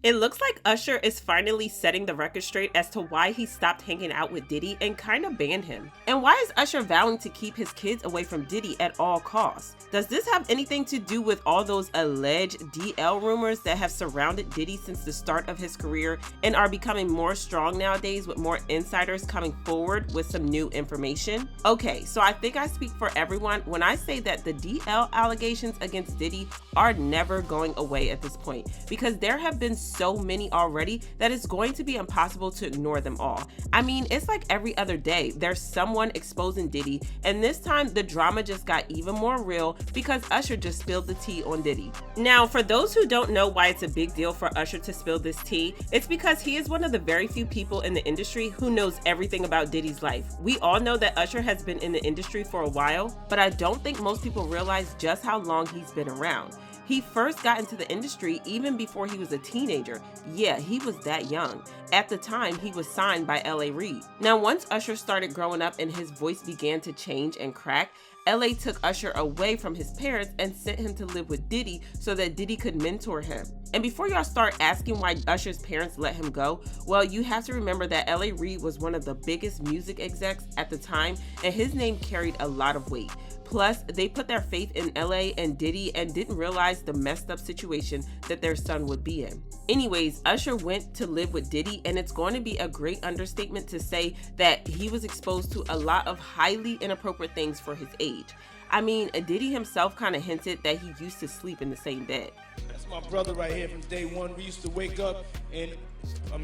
It looks like Usher is finally setting the record straight as to why he stopped hanging out with Diddy and kind of banned him. And why is Usher vowing to keep his kids away from Diddy at all costs? Does this have anything to do with all those alleged DL rumors that have surrounded Diddy since the start of his career and are becoming more strong nowadays with more insiders coming forward with some new information? Okay, so I think I speak for everyone when I say that the DL allegations against Diddy are never going away at this point, because there have been so many already that it's going to be impossible to ignore them all. I mean, it's like every other day there's someone exposing Diddy, and this time the drama just got even more real because Usher just spilled the tea on Diddy. Now, for those who don't know why it's a big deal for Usher to spill this tea, it's because he is one of the very few people in the industry who knows everything about Diddy's life. We all know that Usher has been in the industry for a while, but I don't think most people realize just how long he's been around. He first got into the industry even before he was a teenager. Yeah, he was that young. At the time, he was signed by L.A. Reid. Now, once Usher started growing up and his voice began to change and crack, LA took Usher away from his parents and sent him to live with Diddy so that Diddy could mentor him. And before y'all start asking why Usher's parents let him go, well, you have to remember that L.A. Reid was one of the biggest music execs at the time, and his name carried a lot of weight. Plus, they put their faith in LA and Diddy and didn't realize the messed up situation that their son would be in. Anyways, Usher went to live with Diddy, and it's going to be a great understatement to say that he was exposed to a lot of highly inappropriate things for his age. I mean, Diddy himself kind of hinted that he used to sleep in the same bed. That's my brother right here from day one. We used to wake up and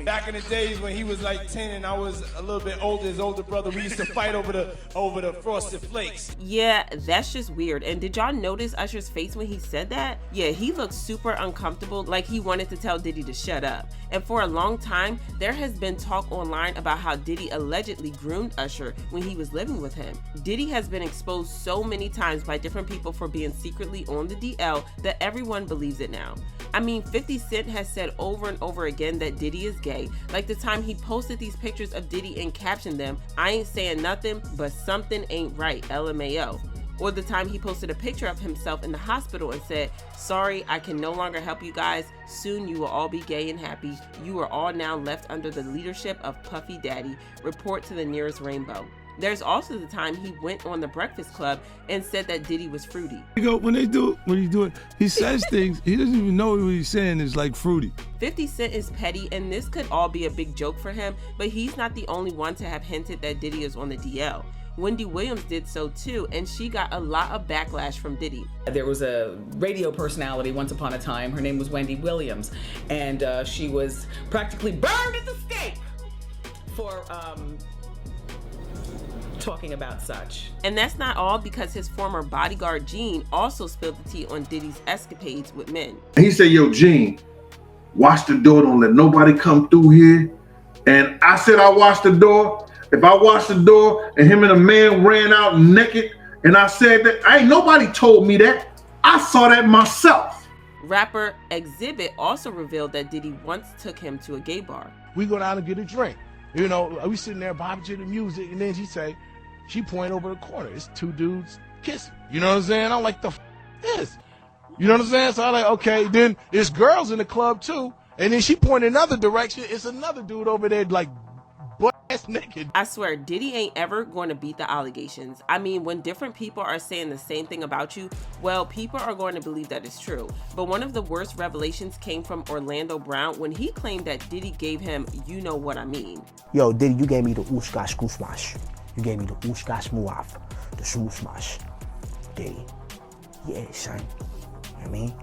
back in the days when he was like 10 and I was a little bit older, his older brother, we used to fight over the Frosted Flakes. Yeah, that's just weird. And did y'all notice Usher's face when he said that? Yeah, he looked super uncomfortable, like he wanted to tell Diddy to shut up. And for a long time, there has been talk online about how Diddy allegedly groomed Usher when he was living with him. Diddy has been exposed so many times by different people for being secretly on the DL that everyone believes it now. I mean, 50 Cent has said over and over again that Diddy is gay, like the time he posted these pictures of Diddy and captioned them, "I ain't saying nothing, but something ain't right, LMAO." Or the time he posted a picture of himself in the hospital and said, "Sorry, I can no longer help you guys. Soon you will all be gay and happy. You are all now left under the leadership of Puffy Daddy. Report to the nearest rainbow." There's also the time he went on the Breakfast Club and said that Diddy was fruity. When he do it, he says things, he doesn't even know what he's saying is like fruity. 50 Cent is petty, and this could all be a big joke for him, but he's not the only one to have hinted that Diddy is on the DL. Wendy Williams did so too, and she got a lot of backlash from Diddy. There was a radio personality once upon a time, her name was Wendy Williams, and she was practically burned at the stake for talking about such. And that's not all, because his former bodyguard Gene also spilled the tea on Diddy's escapades with men. He said, "Yo, Gene, watch the door, don't let nobody come through here." And I said, I watched the door. If I watched the door and him and a man ran out naked, and I said that, ain't nobody told me that. I saw that myself. Rapper Exhibit also revealed that Diddy once took him to a gay bar. We go down and get a drink. You know, we sitting there bobbing to the music, and then she point over the corner. It's two dudes kissing. You know what I'm saying? I'm like, the this? You know what I'm saying? So I'm like, okay. Then there's girls in the club too. And then she point another direction. It's another dude over there like butt-ass naked. I swear, Diddy ain't ever going to beat the allegations. I mean, when different people are saying the same thing about you, well, people are going to believe that it's true. But one of the worst revelations came from Orlando Brown when he claimed that Diddy gave him, you know what I mean. Yo, Diddy, you gave me the ooshkash koosmash. You gave me the ooshkash muaf, the shoosmash. Diddy. Yeah, son. You know what I mean? You know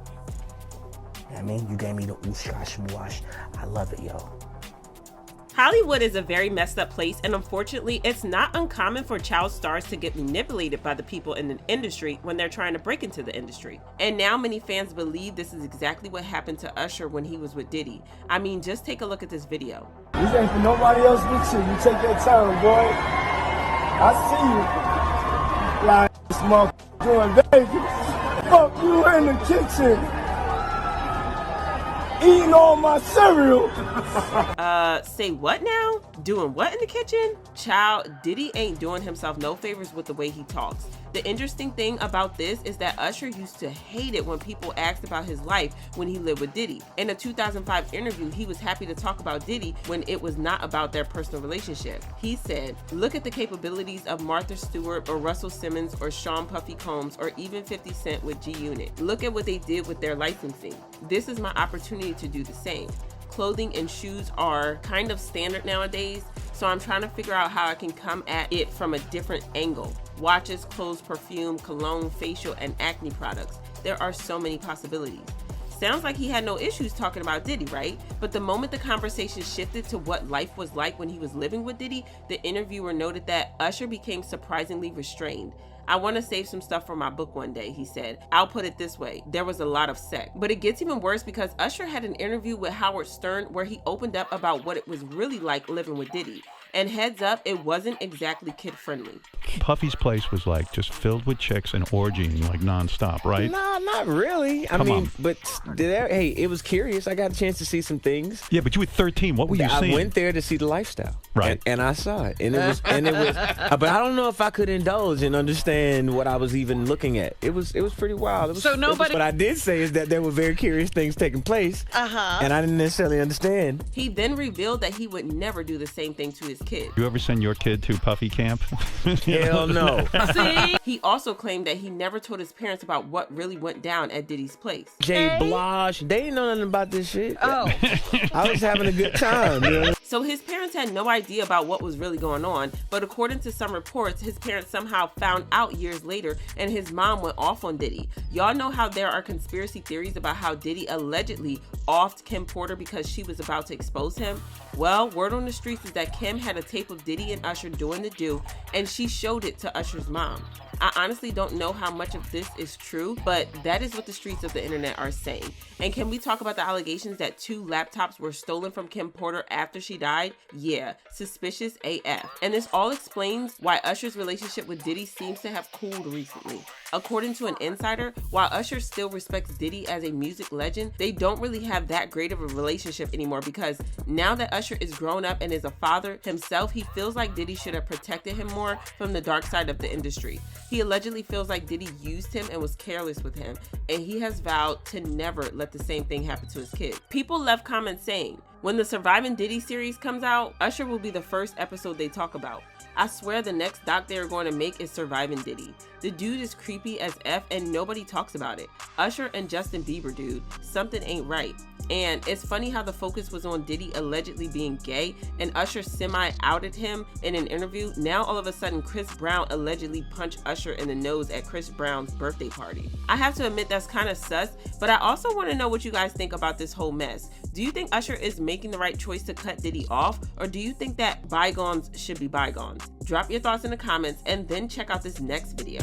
what I mean? You gave me the ooshkash muash. I love it, yo. Hollywood is a very messed up place, and unfortunately, it's not uncommon for child stars to get manipulated by the people in the industry when they're trying to break into the industry. And now many fans believe this is exactly what happened to Usher when he was with Diddy. I mean, just take a look at this video. This ain't for nobody else but you. You take your time, boy. I see you. Like this motherfucker doing Vegas. Fuck you in the kitchen. Eating all my cereal. Say what now? Doing what in the kitchen? Child, Diddy ain't doing himself no favors with the way he talks. The interesting thing about this is that Usher used to hate it when people asked about his life when he lived with Diddy. In a 2005 interview, he was happy to talk about Diddy when it was not about their personal relationship. He said, "Look at the capabilities of Martha Stewart or Russell Simmons or Sean Puffy Combs or even 50 Cent with G-Unit. Look at what they did with their licensing. This is my opportunity to do the same. Clothing and shoes are kind of standard nowadays, so I'm trying to figure out how I can come at it from a different angle. Watches, clothes, perfume, cologne, facial, and acne products. There are so many possibilities." Sounds like he had no issues talking about Diddy, right? But the moment the conversation shifted to what life was like when he was living with Diddy, the interviewer noted that Usher became surprisingly restrained. "I want to save some stuff for my book one day," he said. "I'll put it this way, there was a lot of sex." But it gets even worse because Usher had an interview with Howard Stern where he opened up about what it was really like living with Diddy. And heads up, it wasn't exactly kid-friendly. Puffy's place was like just filled with chicks and orgying like nonstop, right? Nah, not really. I mean, but hey, it was curious. I got a chance to see some things. Yeah, but you were 13. What were you seeing? I went there to see the lifestyle, right? And I saw it, and it was, but I don't know if I could indulge and understand what I was even looking at. It was pretty wild. What I did say is that there were very curious things taking place, and I didn't necessarily understand. He then revealed that he would never do the same thing to his kid. You ever send your kid to Puffy camp? Hell no. See? He also claimed that he never told his parents about what really went down at Diddy's place. Jay Blige, they didn't know nothing about this shit. Oh. I was having a good time, you know? So his parents had no idea about what was really going on, but according to some reports, his parents somehow found out years later and his mom went off on Diddy. Y'all know how there are conspiracy theories about how Diddy allegedly offed Kim Porter because she was about to expose him? Well, word on the streets is that Kim had a tape of Diddy and Usher doing the do, and she showed it to Usher's mom. I honestly don't know how much of this is true, but that is what the streets of the internet are saying. And can we talk about the allegations that 2 laptops were stolen from Kim Porter after she died? Yeah, suspicious AF. And this all explains why Usher's relationship with Diddy seems to have cooled recently. According to an insider, while Usher still respects Diddy as a music legend, they don't really have that great of a relationship anymore because now that Usher is grown up and is a father himself, he feels like Diddy should have protected him more from the dark side of the industry. He allegedly feels like Diddy used him and was careless with him, and he has vowed to never let the same thing happen to his kid. People left comments saying, "When the Surviving Diddy series comes out, Usher will be the first episode they talk about. I swear the next doc they are going to make is Surviving Diddy. The dude is creepy as F and nobody talks about it. Usher and Justin Bieber, dude. Something ain't right." And it's funny how the focus was on Diddy allegedly being gay and Usher semi-outed him in an interview. Now all of a sudden Chris Brown allegedly punched Usher in the nose at Chris Brown's birthday party. I have to admit that's kind of sus, but I also want to know what you guys think about this whole mess. Do you think Usher is making the right choice to cut Diddy off, or do you think that bygones should be bygones? Drop your thoughts in the comments and then check out this next video.